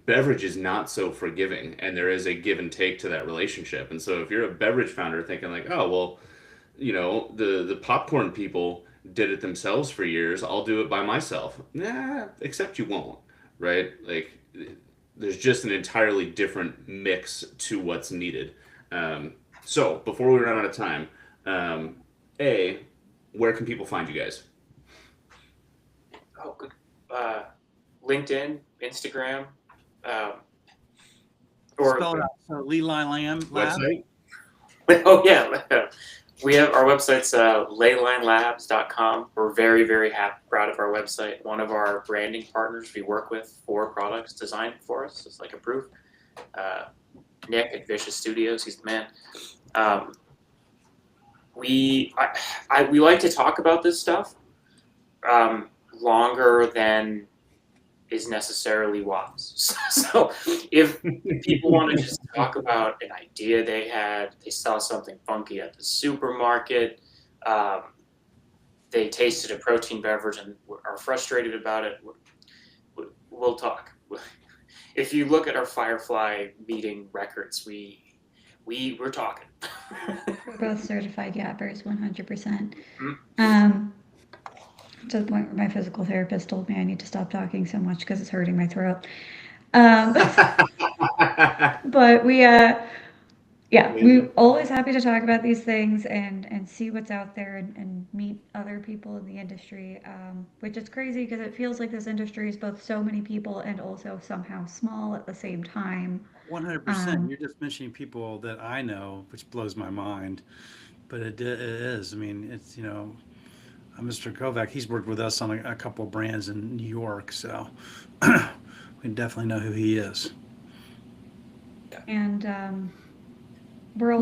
Beverage is not so forgiving, and there is a give and take to that relationship. And so if you're a beverage founder thinking like, oh, well, the popcorn people did it themselves for years, I'll do it by myself. Nah, except you won't, right? Like, there's just an entirely different mix to what's needed. So before we run out of time, where can people find you guys? Oh, good. LinkedIn, Instagram, or Spell it out. So Leyline Lamb Lab. Website? oh yeah, we have our website's leylinelabs.com. We're very, very proud of our website. One of our branding partners we work with for products designed for us is like approved. Nick at Vicious Studios, he's the man. We like to talk about this stuff longer than is necessarily wise. So if people want to just talk about an idea they had, they saw something funky at the supermarket, they tasted a protein beverage and are frustrated about it, we'll talk. If you look at our Firefly meeting records, we're talking. We're both certified yappers, 100%. Mm. To the point where my physical therapist told me I need to stop talking so much because it's hurting my throat. But we're always happy to talk about these things and see what's out there and meet other people in the industry, which is crazy because it feels like this industry is both so many people and also somehow small at the same time. 100%. You're just mentioning people that I know, which blows my mind. But it is. I mean, it's, Mr. Kovac, he's worked with us on a couple of brands in New York, so we definitely know who he is. And we're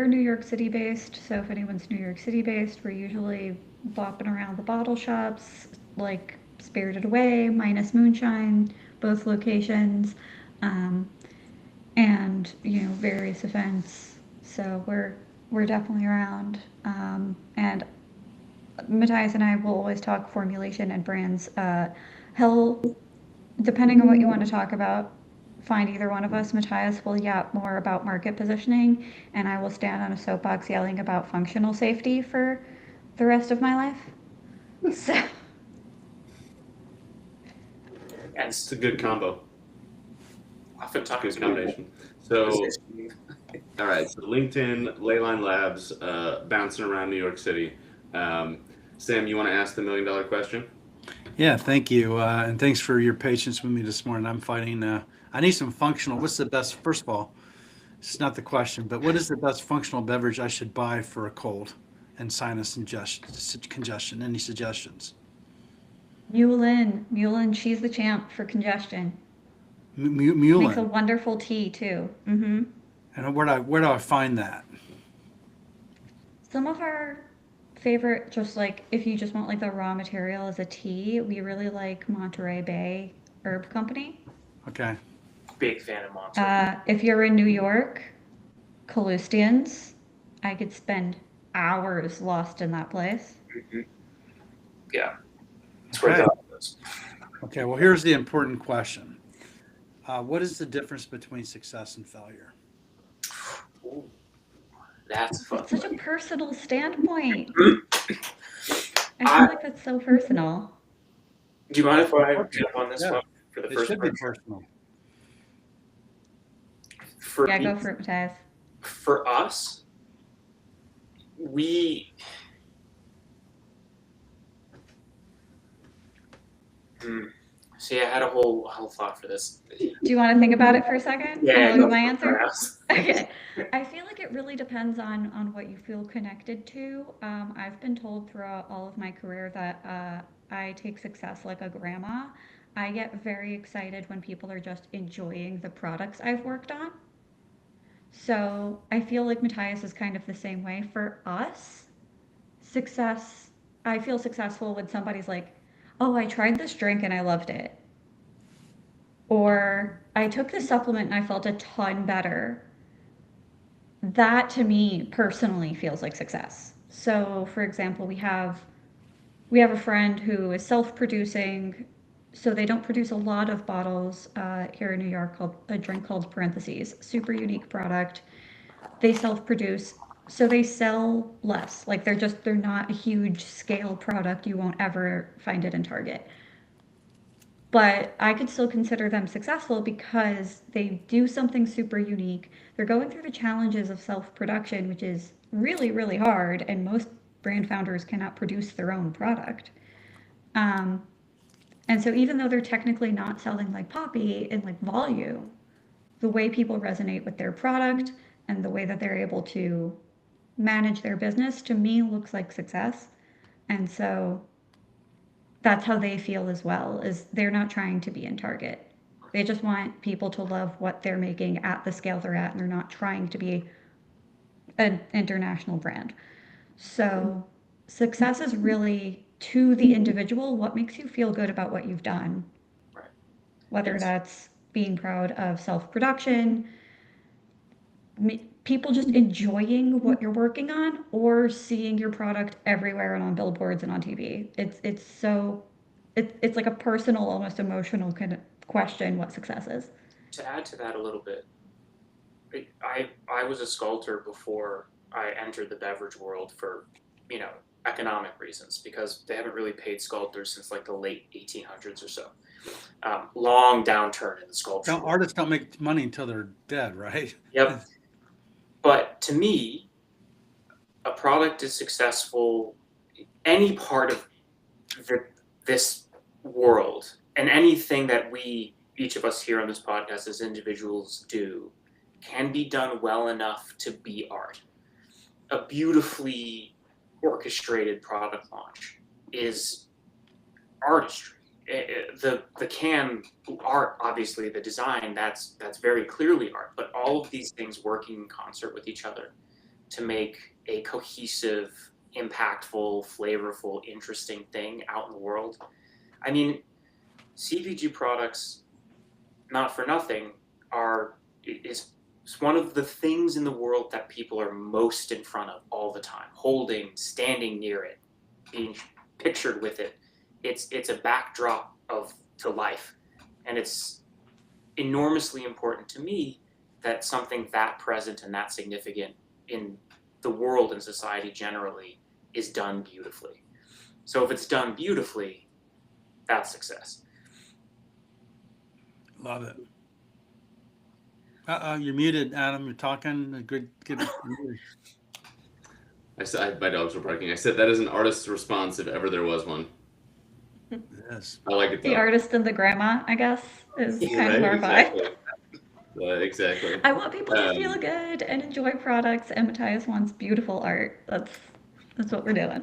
New York City based, so if anyone's New York City based, we're usually bopping around the bottle shops like Spirited Away, Minus Moonshine, both locations, and various events. So we're definitely around, and Matthias and I will always talk formulation and brands. Depending on what you want to talk about, find either one of us. Matthias will yap more about market positioning, and I will stand on a soapbox yelling about functional safety for the rest of my life. So. It's a good combo. Often talk Good to combination. So, all right. So LinkedIn, Leyline Labs, bouncing around New York City. Sam, you want to ask the $1 million question? Yeah, thank you. And thanks for your patience with me this morning. I'm fighting. I need some functional. What's the best? First of all, it's not the question, but what is the best functional beverage I should buy for a cold and sinus congestion? Any suggestions? Mulin, she's the champ for congestion. Mulin. Makes a wonderful tea too. Mm-hmm. And where do I find that? Some of our favorite, just like if you just want like the raw material as a tea, we really like Monterey Bay Herb Company. Okay. Big fan of Monterey. If you're in New York, Callustians. I could spend hours lost in that place. Yeah, that's where Okay. God goes. Okay, well, here's the important question. What is the difference between success and failure? Ooh, that's a fun It's such a one. personal standpoint. I feel I, like that's so personal. do you mind if I Okay. jump on this Yeah, one for the it first should be part? personal. For Yeah, me, go for it, Matthias. for us, we. See, I had a whole thought for this. Do you want to think about it for a second? Yeah, I'll give go my for it, answer. perhaps. Okay. I feel like it really depends on what you feel connected to. I've been told throughout all of my career that I take success like a grandma. I get very excited when people are just enjoying the products I've worked on. So I feel like Matthias is kind of the same way. For us, success, I feel successful when somebody's like, oh, I tried this drink and I loved it. Or I took this supplement and I felt a ton better. That to me personally feels like success. So, for example, we have a friend who is self-producing, so they don't produce a lot of bottles here in New York called a drink called Parentheses. Super unique product. They self-produce, so they sell less. Like they're not a huge scale product. You won't ever find it in Target. But I could still consider them successful because they do something super unique. They're going through the challenges of self production, which is really, really hard, and most brand founders cannot produce their own product. Um, and so, even though they're technically not selling like Poppy in like volume, the way people resonate with their product and the way that they're able to manage their business to me looks like success. And so, that's how they feel as well, is they're not trying to be in Target. They just want people to love what they're making at the scale they're at, and they're not trying to be an international brand. So success is really to the individual what makes you feel good about what you've done, Right. whether Yes. that's being proud of self-production, people just enjoying what you're working on, or seeing your product everywhere and on billboards and on TV. It's like a personal, almost emotional kind of question what success is. To add to that a little bit, I was a sculptor before I entered the beverage world for, you know, economic reasons, because they haven't really paid sculptors since like the late 1800s or so. Long downturn in the sculpture Now, world. artists don't make money until they're dead, right? Yep. But to me, a product is successful. Any part of this world and anything that we, each of us here on this podcast as individuals, do can be done well enough to be art. A beautifully orchestrated product launch is artistry. The can art, obviously, the design, that's very clearly art, but all of these things working in concert with each other to make a cohesive, impactful, flavorful, interesting thing out in the world. I mean, CPG products, not for nothing, is one of the things in the world that people are most in front of all the time, holding, standing near it, being pictured with it. It's a backdrop to life, and it's enormously important to me that something that present and that significant in the world and society generally is done beautifully. So if it's done beautifully, that's success. Love it. You're muted, Adam. You're talking. Good. I said my dogs were barking. I said that is an artist's response if ever there was one. Yes. I like it though. The artist and the grandma, I guess, is Yeah, kind of our vibe. Exactly. Exactly. I want people to feel good and enjoy products, and Matthias wants beautiful art. That's what we're doing.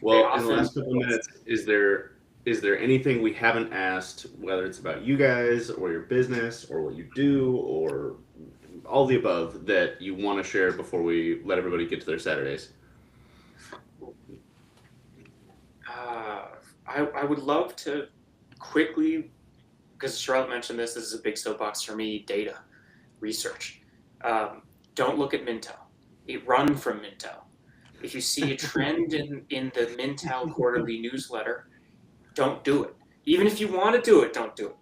Well, in the last couple of minutes, is there anything we haven't asked, whether it's about you guys or your business or what you do or all the above, that you want to share before we let everybody get to their Saturdays? I would love to quickly, because Charlotte mentioned this is a big soapbox for me, data research. Don't look at Mintel. run from Mintel. If you see a trend in the Mintel quarterly newsletter, don't do it. Even if you want to do it, don't do it.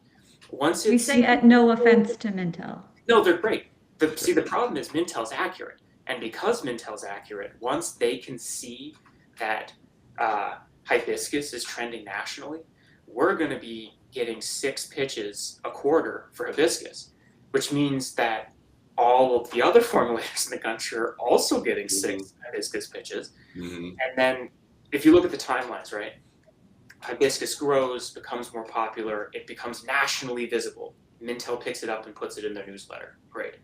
Once We it's say at no offense to Mintel. no, they're great. The problem is Mintel's accurate, and because Mintel's accurate, once they can see that hibiscus is trending nationally, we're going to be getting 6 pitches a quarter for hibiscus, which means that all of the other formulators in the country are also getting 6 hibiscus pitches. Mhm. And then if you look at the timelines, right? Hibiscus grows, becomes more popular, it becomes nationally visible. Mintel picks it up and puts it in their newsletter. Great.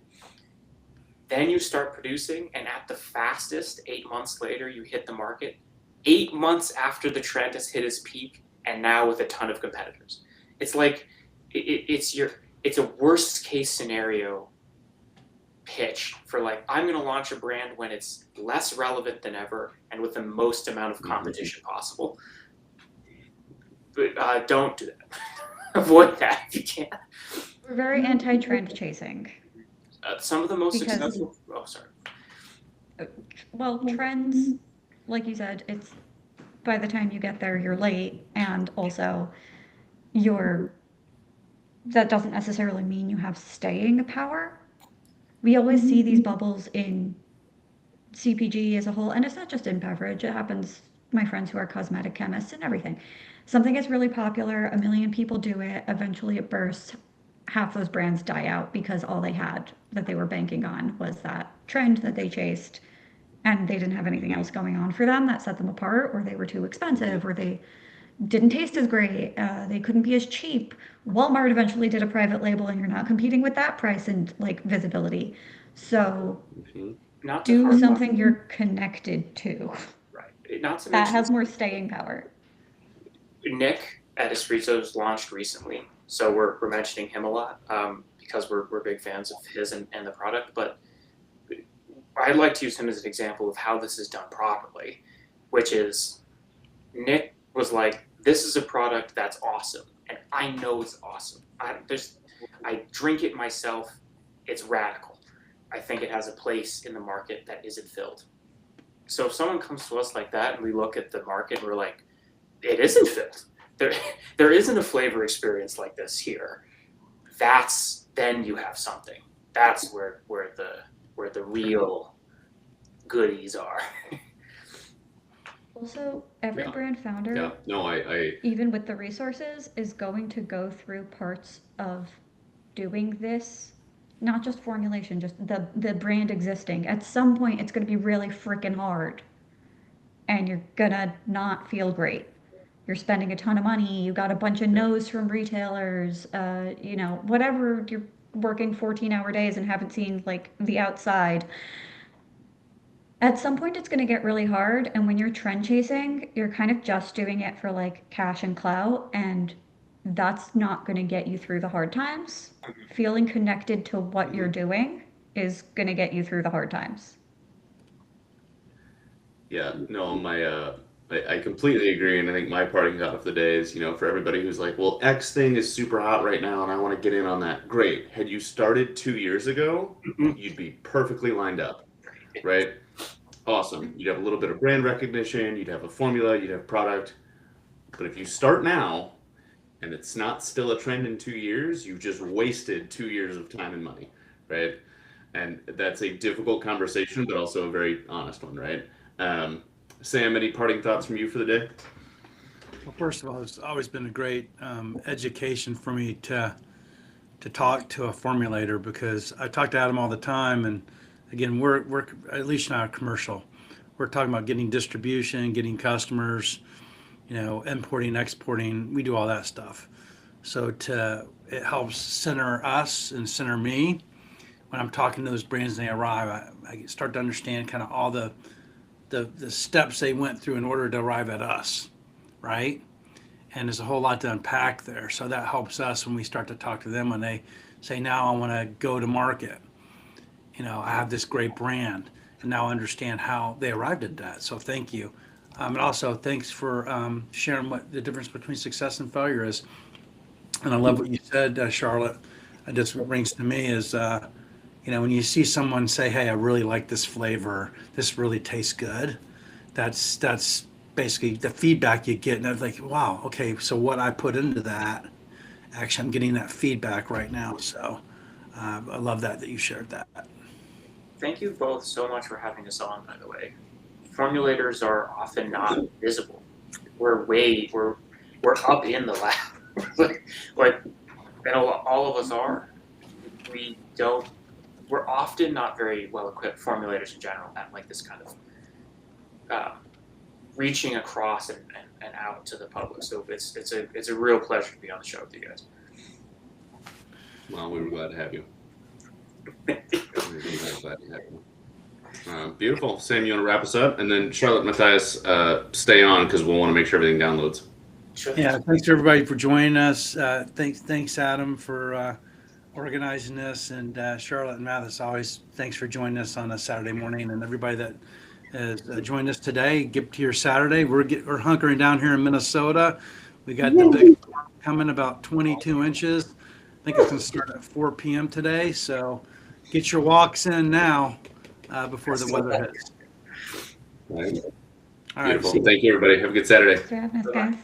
Then you start producing, and at the fastest, 8 months later, you hit the market. 8 months after the trend has hit its peak, and now with a ton of competitors. It's like it's a worst case scenario pitch for like, I'm going to launch a brand when it's less relevant than ever and with the most amount of competition possible. But don't do that. Avoid that if you can. We're very anti-trend chasing. Some of the most Because- successful. Oh, sorry. Well, trends, like you said, it's by the time you get there, you're late, and also that doesn't necessarily mean you have staying power. We always see these bubbles in CPG as a whole, and it's not just in beverage. It happens, my friends who are cosmetic chemists and everything. Something gets really popular, a million people do it, eventually it bursts. Half those brands die out because all they had that they were banking on was that trend that they chased, and they didn't have anything else going on for them that set them apart, or they were too expensive, or they didn't taste as great, they couldn't be as cheap. Walmart eventually did a private label, and you're not competing with that price and like visibility. So Not to do harp on- something you're connected to. Right. Not to That mention has more staying power. Nick at Espresso's launched recently, so we're mentioning him a lot because we're big fans of his and the product. But I'd like to use him as an example of how this is done properly, which is Nick was like, "This is a product that's awesome, and I know it's awesome. I drink it myself. It's radical. I think it has a place in the market that isn't filled." So if someone comes to us like that, and we look at the market, and we're like, it isn't filled. There isn't a flavor experience like this here. Then you have something. That's where the real goodies are. Also, every Yeah. brand founder, Yeah, no, I even with the resources, is going to go through parts of doing this, not just formulation, just the brand existing. At some point, it's going to be really freaking hard, and you're gonna not feel great. You're spending a ton of money. You got a bunch of no's from retailers. Whatever. You're working 14-hour days and haven't seen like the outside. At some point, it's going to get really hard, and when you're trend chasing, you're kind of just doing it for like cash and clout, and that's not going to get you through the hard times. Feeling connected to what you're doing is going to get you through the hard times. Yeah, no, I completely agree, and I think my parting thought of the day is, for everybody who's like, well, X thing is super hot right now, and I want to get in on that. Great. Had you started 2 years ago, you'd be perfectly lined up, right? Awesome. You'd have a little bit of brand recognition, you'd have a formula, you'd have product. But if you start now, and it's not still a trend in 2 years, you've just wasted 2 years of time and money, right? And that's a difficult conversation, but also a very honest one, right? Sam, any parting thoughts from you for the day? Well, first of all, it's always been a great education for me to talk to a formulator, because I talk to Adam all the time, and again, we're at least not a commercial. We're talking about getting distribution, getting customers, importing, exporting. We do all that stuff. So it helps center us and center me when I'm talking to those brands and they arrive. I start to understand kind of all the steps they went through in order to arrive at us, right? And there's a whole lot to unpack there. So that helps us when we start to talk to them when they say, now I want to go to market. I have this great brand, and now I understand how they arrived at that. So thank you. And also thanks for sharing what the difference between success and failure is. And I love what you said, Charlotte. Just what rings to me is, when you see someone say, "Hey, I really like this flavor. This really tastes good," that's basically the feedback you get. And I was like, wow, okay, so what I put into that, actually, I'm getting that feedback right now. So I love that you shared that. Thank you both so much for having us on, by the way. Formulators are often not visible. We're up in the lab. like and all of us are. We're often not very well equipped, formulators in general, at like this kind of reaching across and out to the public. So it's a real pleasure to be on the show with you guys. Well, we were glad to have you. Beautiful. Sam, you want to wrap us up? And then Charlotte, Matthias, stay on because we'll want to make sure everything downloads. Sure. Yeah, thanks everybody for joining us. Thanks Adam for organizing this, and Charlotte and Mathis, always thanks for joining us on a Saturday morning, and everybody that has joined us today. Get to your Saturday. We're hunkering down here in Minnesota. We got the big coming, about 22 inches. I think it's going to start at 4 p.m. today. So get your walks in now before the weather hits. All right. All right. Beautiful. Thank you, everybody. Have a good Saturday. Thanks for having us, guys.